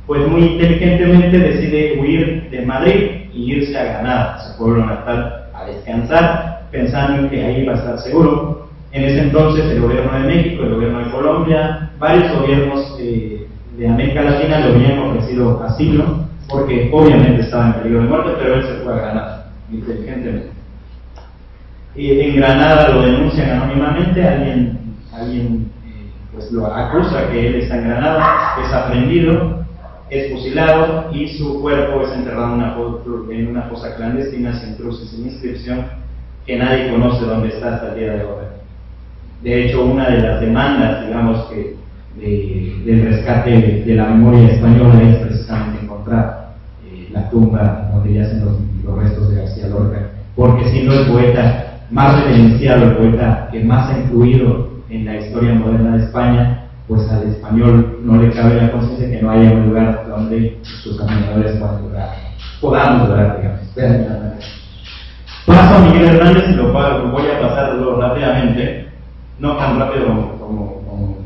pues muy inteligentemente decide huir de Madrid y irse a Granada, su pueblo natal, a descansar, pensando en que ahí va a estar seguro. En ese entonces el gobierno de México, el gobierno de Colombia, varios gobiernos de América Latina le habían ofrecido asilo, porque obviamente estaba en peligro de muerte, pero él se fue a Granada, inteligentemente. Y en Granada lo denuncian anónimamente, alguien pues lo acusa que él está en Granada, es aprehendido, es fusilado, y su cuerpo es enterrado en una fosa clandestina, sin cruz y sin inscripción, que nadie conoce dónde está hasta el día de hoy. De hecho, una de las demandas, digamos, del rescate de la memoria española es precisamente encontrar la tumba donde yacen los restos de García Lorca, porque siendo el poeta más reverenciado, el poeta que más ha influido en la historia moderna de España, pues al español no le cabe la conciencia que no haya un lugar donde sus admiradores podamos lograr, digamos. Paso a Miguel Hernández y lo voy a pasar rápidamente, no tan rápido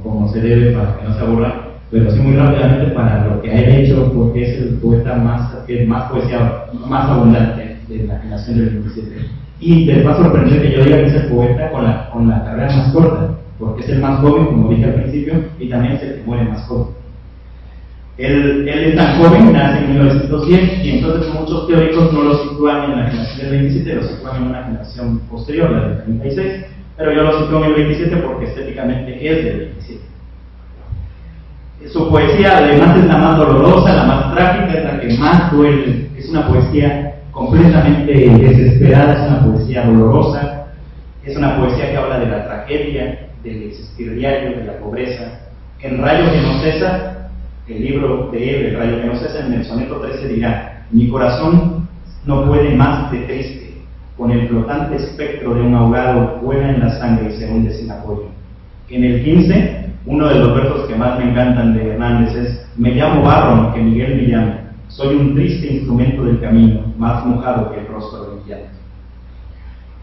como se debe para que no se aburra, pero sí muy rápidamente para lo que ha hecho, porque es el poeta más poesía, más abundante de la generación del 27. Y les va a sorprender que yo diga que es el poeta con la carrera más corta, porque es el más joven, como dije al principio, y también es el que muere más joven. Él es tan joven, nace en 1910, y entonces muchos teóricos no lo sitúan en la generación del 27, lo sitúan en una generación posterior, la del 36, pero yo lo sitúo en el 27 porque estéticamente es del 27. Su poesía además es la más dolorosa, la más trágica, es la que más duele, es una poesía completamente desesperada, es una poesía dolorosa, es una poesía que habla de la tragedia, del existir diario, de la pobreza. En Rayo que no cesa, el libro de él, El rayo que no cesa, en el soneto 13 dirá: mi corazón no puede más de triste, con el flotante espectro de un ahogado vuela en la sangre y se hunde sin apoyo. En el 15, uno de los versos que más me encantan de Hernández es: me llamo Barro, que Miguel me llama, soy un triste instrumento del camino, más mojado que el rostro de mi llanto.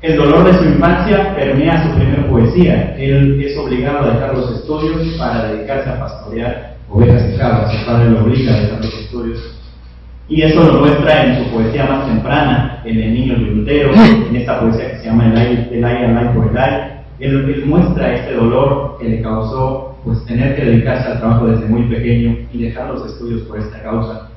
El dolor de su infancia permea su primer poesía. Él es obligado a dejar los estudios para dedicarse a pastorear ovejas y cabras. Su padre lo obliga a dejar los estudios. Y eso lo muestra en su poesía más temprana, en El niño violutero, en esta poesía que se llama El aire al aire por el aire. Él muestra este dolor que le causó pues tener que dedicarse al trabajo desde muy pequeño y dejar los estudios por esta causa.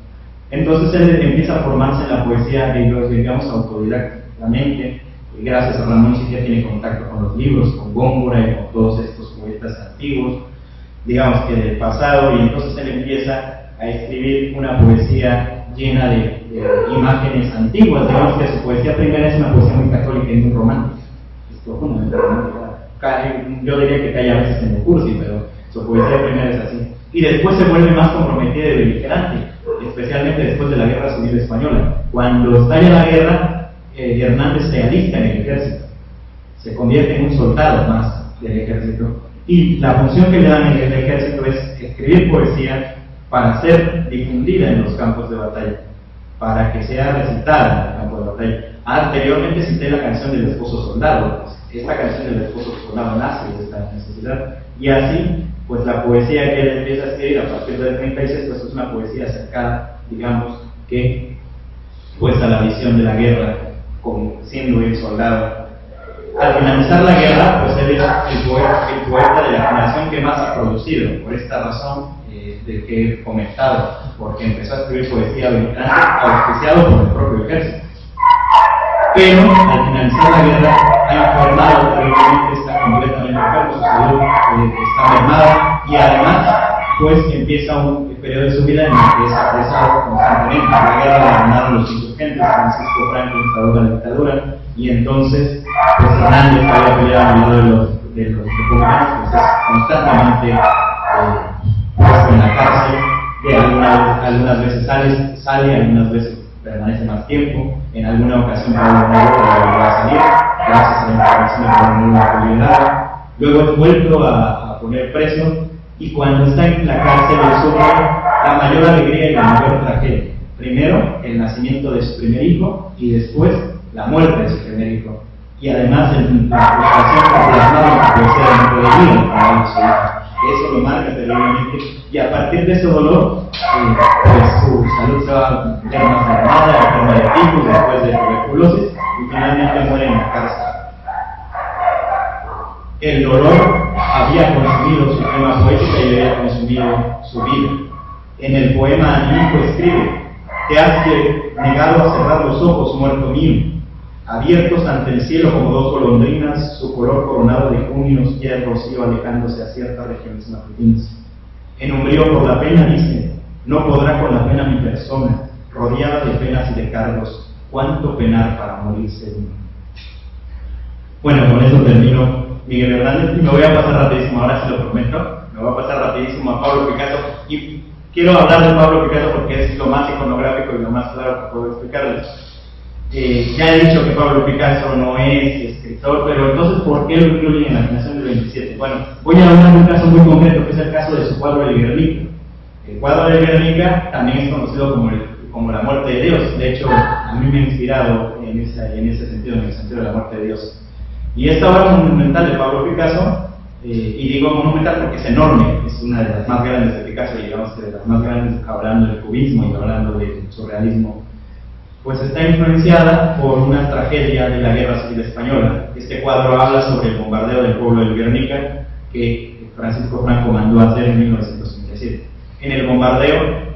Entonces él empieza a formarse en la poesía, digamos, autodidactamente. Gracias a Ramón sí ya tiene contacto con los libros, con Góngora y con todos estos poetas antiguos, digamos que del pasado, y entonces él empieza a escribir una poesía llena de imágenes antiguas. Digamos que su poesía primera es una poesía muy católica y muy romántica, es profundamente romántica. Yo diría que cae a veces en el cursi, pero su poesía primera es así. Y después se vuelve más comprometida y beligerante, especialmente después de la Guerra Civil Española. Cuando estalla la guerra, Hernández se alista en el ejército, se convierte en un soldado más del ejército, y la función que le dan en el ejército es escribir poesía para ser difundida en los campos de batalla, para que sea recitada en el campo de batalla. Anteriormente cité la canción del esposo soldado. Esta canción del esposo soldado nace de esta necesidad, y así pues la poesía que él empieza a escribir a partir del 36 pues es una poesía acercada, digamos, que pues a la visión de la guerra, como siendo el soldado. Al finalizar la guerra, pues él es el poeta de la generación que más ha producido, por esta razón de que he comentado, porque empezó a escribir poesía beligerante, auspiciado por el propio ejército. Pero al finalizar la guerra ha enfermado terriblemente, está completamente enfermo, su salud está mermada, y además pues empieza un periodo de su vida en el que es apresado constantemente. La guerra la ganaron los insurgentes, Francisco Franco instauró la dictadura, y entonces pues Hernández, que había peleado al lado de los republicanos, pues es constantemente puesto en la cárcel, que algunas veces sale, algunas veces permanece más tiempo. En alguna ocasión Pablo Negro volvió a salir gracias a la intervención de Pablo Negro. Luego es vuelto a poner preso, y cuando está en la cárcel él sufre la mayor alegría y la mayor tragedia. Primero, el nacimiento de su primer hijo, y después la muerte de su primer hijo. Y además la frustración por plasmada en la poesía de no poder ir para su hijo. Eso lo marca terriblemente, y a partir de ese dolor, pues su salud se va más mermada, enferma de tifus, después de tuberculosis, y finalmente muere en la cárcel. El dolor había consumido su poema poética y había consumido su vida. En el poema anímico escribe: te has negado a cerrar los ojos, muerto mío, abiertos ante el cielo como dos golondrinas, su color coronado de junios, ya el rocío alejándose a ciertas regiones matutinas. En umbrío por la pena dice: no podrá con la pena mi persona, rodeada de penas y de cargos, cuánto penar para morirse uno. Bueno, con eso termino Miguel Hernández, y me voy a pasar rapidísimo, ahora sí lo prometo, me voy a pasar rapidísimo a Pablo Picasso, y quiero hablar de Pablo Picasso porque es lo más iconográfico y lo más claro que puedo explicarles. Ya he dicho que Pablo Picasso no es escritor, pero entonces, ¿por qué lo incluyen en la generación del 27? Bueno, voy a hablar de un caso muy concreto, que es el caso de su cuadro El Guernica. El cuadro de Guernica también es conocido como la muerte de Dios. De hecho, a mí me ha inspirado en ese sentido, en el sentido de la muerte de Dios. Y esta obra monumental de Pablo Picasso, y digo monumental porque es enorme, es una de las más grandes de Picasso, digamos que de las más grandes, hablando del cubismo y hablando del surrealismo, pues está influenciada por una tragedia de la Guerra Civil Española. Este cuadro habla sobre el bombardeo del pueblo del Guernica que Francisco Franco mandó a hacer en 1957. En el bombardeo,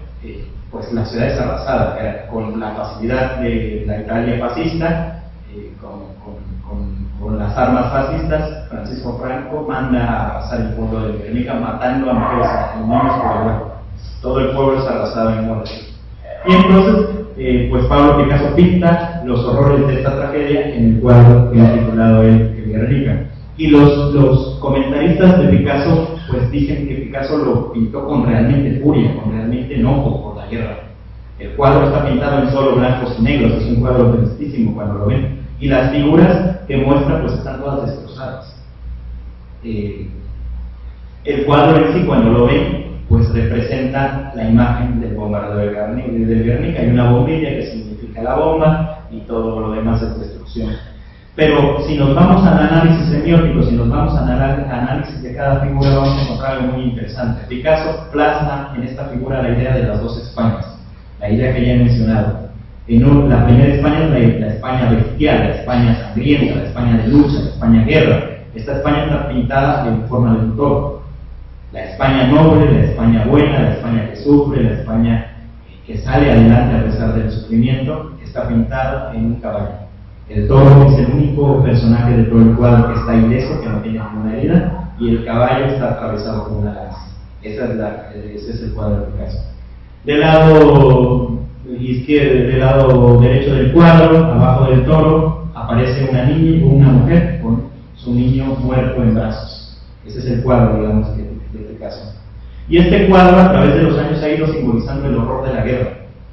pues la ciudad es arrasada con la facilidad de la Italia fascista, con las armas fascistas. Francisco Franco manda a arrasar el pueblo del Guernica, matando a mujeres y niños por igual. Todo el pueblo es arrasado en muerte. Y entonces, pues Pablo Picasso pinta los horrores de esta tragedia en el cuadro que ha titulado El Guernica. Y los comentaristas de Picasso pues dicen que Picasso lo pintó con realmente furia, con realmente enojo por la guerra. El cuadro está pintado en solo blancos y negros, es un cuadro tristísimo cuando lo ven. Y las figuras que muestra pues están todas destrozadas. El cuadro en sí, cuando lo ven, pues representa la imagen del bombardeo del Guernica. Hay una bombilla que significa la bomba y todo lo demás es destrucción. Pero si nos vamos al análisis semiótico, si nos vamos al análisis de cada figura, vamos a encontrar algo muy interesante. Picasso plasma en esta figura la idea de las dos Españas, la idea que ya he mencionado. La primera España es la España bestial, la España sangrienta, la España de lucha, la España guerra. Esta España está pintada en forma de un toro. La España noble, la España buena, la España que sufre, la España que sale adelante a pesar del sufrimiento, está pintada en un caballo. El toro es el único personaje de todo el cuadro que está ileso, que no tiene ninguna herida, y el caballo está atravesado por una lanza. Ese es el cuadro de Picasso. Del lado izquierdo, del lado derecho del cuadro, abajo del toro, aparece una niña o una mujer con su niño muerto en brazos. Ese es el cuadro, digamos, de Picasso. Y este cuadro, a través de los años, ha ido simbolizando el horror de la guerra.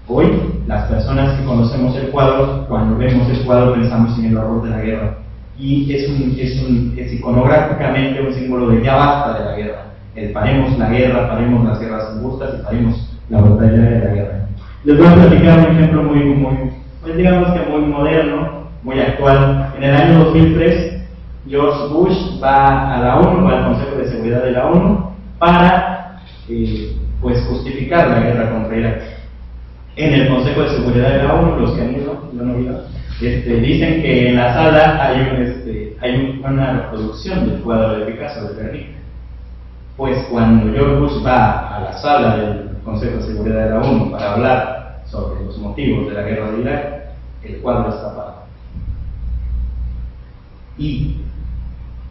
Hoy, las personas que conocemos el cuadro, cuando vemos el cuadro pensamos en el horror de la guerra. Y es iconográficamente un símbolo de ya basta de la guerra. Paremos la guerra, paremos las guerras injustas y paremos la batalla de la guerra. Les voy a platicar un ejemplo pues digamos que muy moderno, muy actual. En el año 2003, George Bush va a la ONU, va al Consejo de Seguridad de la ONU, para pues justificar la guerra contra Irak. En el Consejo de Seguridad de la ONU, los que han ido, yo no he ido, dicen que en la sala hay una reproducción del cuadro de Picasso, de Guernica. Pues cuando George Bush va a la sala del Consejo de Seguridad de la ONU para hablar sobre los motivos de la guerra de Irak, el cuadro está apagado. Y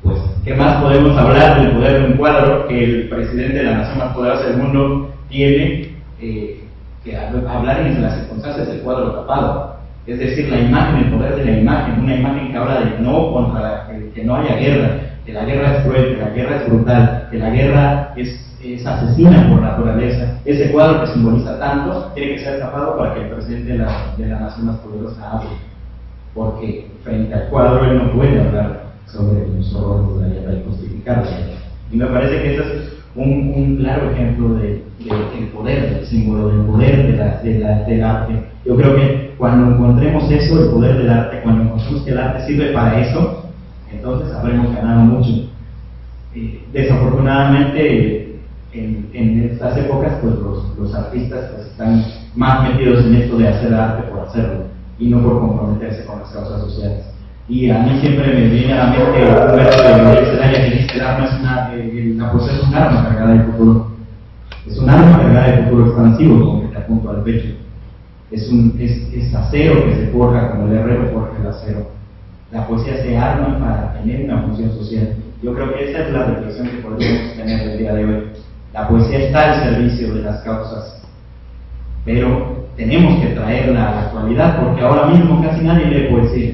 pues, ¿qué más podemos hablar del poder de un cuadro que el presidente de la nación más poderosa del mundo tiene que hablar en las circunstancias del cuadro tapado? Es decir, la imagen, el poder de la imagen, una imagen que habla de no contra que no haya guerra, que la guerra es cruel, que la guerra es brutal, que la guerra es asesina por naturaleza. Ese cuadro que simboliza tanto tiene que ser tapado para que el presidente de la nación más poderosa hable, porque frente al cuadro él no puede hablar sobre los horrores de la guerra y justificar la guerra. Y me parece que ese es un claro ejemplo del poder, del símbolo, del poder del arte. Yo creo que cuando encontremos eso, el poder del arte, cuando encontremos que el arte sirve para eso, entonces habremos ganado mucho. Desafortunadamente, en estas épocas, pues los artistas pues, están más metidos en esto de hacer arte por hacerlo y no por comprometerse con las causas sociales. Y a mí siempre me viene a la mente un verso de Gabriel Celaya que dice: la poesía es un arma cargada de futuro. Es un arma cargada de futuro expansivo, como que te apunto al pecho. Es acero que se forja como el herrero forja el acero. La poesía se arma para tener una función social. Yo creo que esa es la reflexión que podemos tener el día de hoy. La poesía está al servicio de las causas, pero tenemos que traerla a la actualidad, porque ahora mismo casi nadie lee poesía.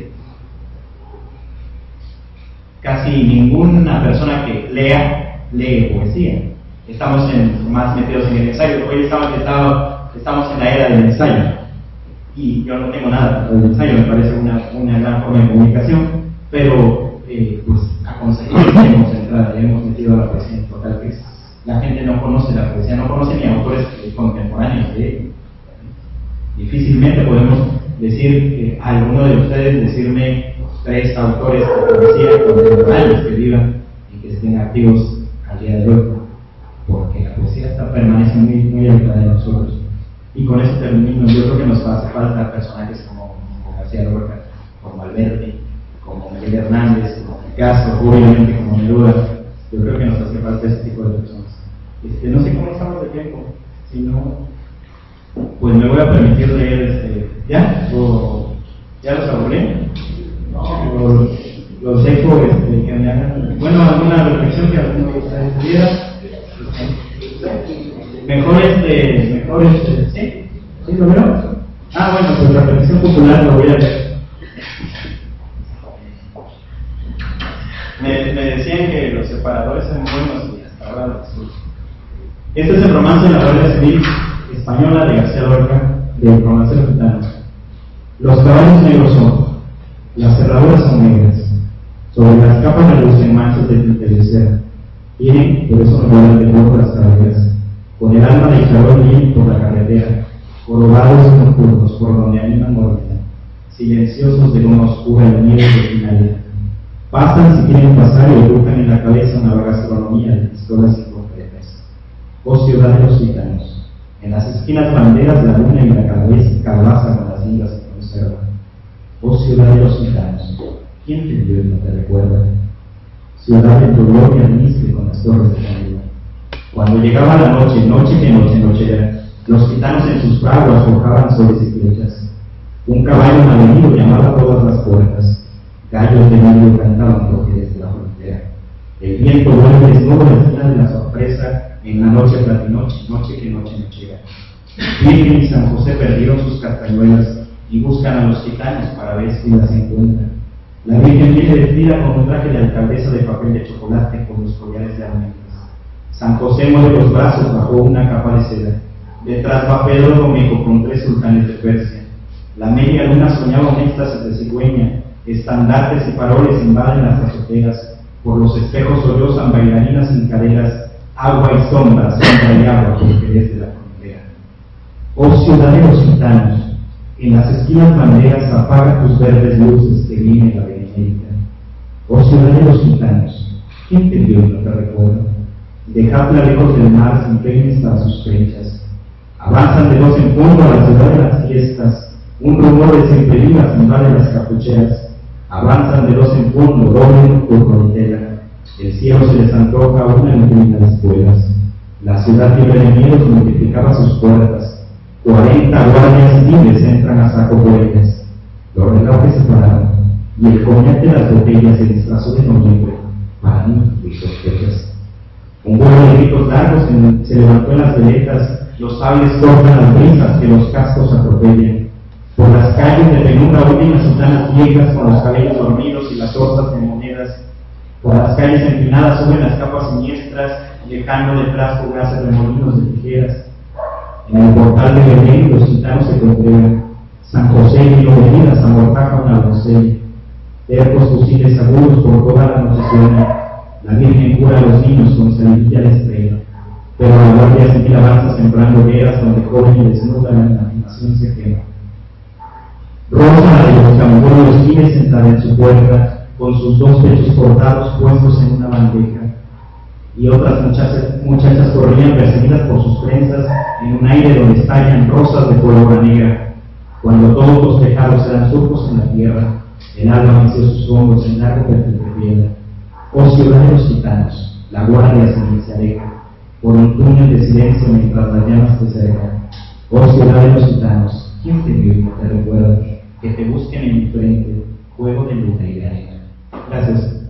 Casi ninguna persona que lea lee poesía. estamos más metidos en el ensayo. Hoy estamos en la era del ensayo. Y yo no tengo nada contra el ensayo, me parece una gran forma de comunicación, pero pues a consecuencia hemos entrado y hemos metido la poesía en total crisis. La gente no conoce la poesía, no conoce ni autores contemporáneos de ella. Difícilmente podemos decir, alguno de ustedes decirme 3 autores de poesía contemporáneos que vivan y que estén activos al día de hoy, porque la poesía permanece muy alejada de nosotros. Y con eso termino. Yo creo que nos hace falta personajes como García Lorca, como Alberti, como Miguel Hernández, como Picasso, obviamente como Neruda. Yo creo que nos hace falta ese tipo de personas. No sé cómo estamos de tiempo, si no, pues me voy a permitir leer ¿ya? ¿Ya los aburrí? No. Los dejo que me hagan, bueno, alguna reflexión que alguno de ustedes tuviera. Mejor ¿sí? ¿Sí lo veo? Bueno, pues la reflexión popular lo voy a leer. Me decían que los separadores son buenos y hasta ahora lo resulta. Este es el romance de la Guardia Civil Española de García Lorca, del romance gitano. Los caballos negros son, las cerraduras son negras, sobre las capas relucen manchas de tinte de cera. Miren, por eso no vuelan de nuevo las caballeras, con el alma de calor bien por la carretera, jorobados nocturnos por donde animan mordida, silenciosos de luna oscura en nieve de finalidad. Pasan si quieren pasar y dibujan en la cabeza una vaga astronomía de pistolas incompletas. Oh ciudad de los gitanos, en las esquinas banderas la luna y la calabaza con las ligas se conservan. Oh ciudad de los gitanos, ¿quién te vio y no te recuerda? Ciudad de tu gloria misma con las torres de Canela. Cuando llegaba la noche, noche que nochera, los gitanos en sus fraguas forjaban sobre flechas. Un caballo malherido llamaba a todas las puertas. Gallos de medio cantaban porque desde la frontera. El viento vuelve desnudo al final de la sorpresa en la noche platinoche, noche que noche nochera. Virgen y San José perdieron sus castañuelas y buscan a los gitanos para ver si las encuentran. La Virgen viene vestida con un traje de alcaldesa de papel de chocolate con los collares de almendras. San José mueve los brazos bajo una capa de seda. Detrás va Pedro Romeco con 3 sultanes de Persia. La media luna soñaba un éxtasis de cigüeña. Estandartes y faroles invaden las azoteas. Por los espejos sollozan bailarinas sin caderas. Agua y sombra y agua porque desde la frontera. Oh ciudadanos gitanos, en las esquinas banderas apaga tus verdes luces que viene la benemérita. Oh ciudadanos gitanos, ¿quién te vio y no te recuerda? Dejadla lejos del mar sin peines para sus flechas. Avanzan de 2 en punto a la ciudad de las fiestas. Un rumor de semprevidas invade las capucheras. Avanzan de 2 en punto, doble nocturno de tela. El cielo se les antoja una neblina de espuelas. La ciudad libre de miedos multiplicaba sus puertas. 40 guardias civiles entran a saco por ellas. Los relojes se pararon, y el coñac de las botellas se disfrazó de noviembre para no incluir sospechas. Un vuelo de gritos largos se levantó en las veletas, los sables cortan las brisas que los cascos atropellan. Por las calles de penumbra huyen las gitanas viejas con los cabellos dormidos y las orzas de monedas. Por las calles empinadas suben las capas siniestras, dejando detrás fugazes remolinos de tijeras. En el portal de Belén los gitanos se congregan. San José y los venidas amortaja una doncella. Tercos fusiles agudos por toda la noche suena. La Virgen cura a los niños con salivilla de estrella. Pero la Guardia Civil avanza sembrando hogueras donde joven y desnuda la imaginación se quema. Rosa, la de los camellos, vive sentada en su puerta, con sus 2 pechos cortados puestos en una bandeja. Y otras muchachas corrían perseguidas por sus trenzas en un aire donde estallan rosas de color negra. Cuando todos los tejados eran surcos en la tierra, el alma meció sus hombros en largo perfil de piedra. Oh ciudad de los gitanos, la guardia civil se aleja, por un túnel de silencio mientras las llamas te cercan. Oh ciudad de los gitanos, ¿quién te vio y no te recuerda? Que te busquen en mi frente, juego de luna y de arena. Gracias.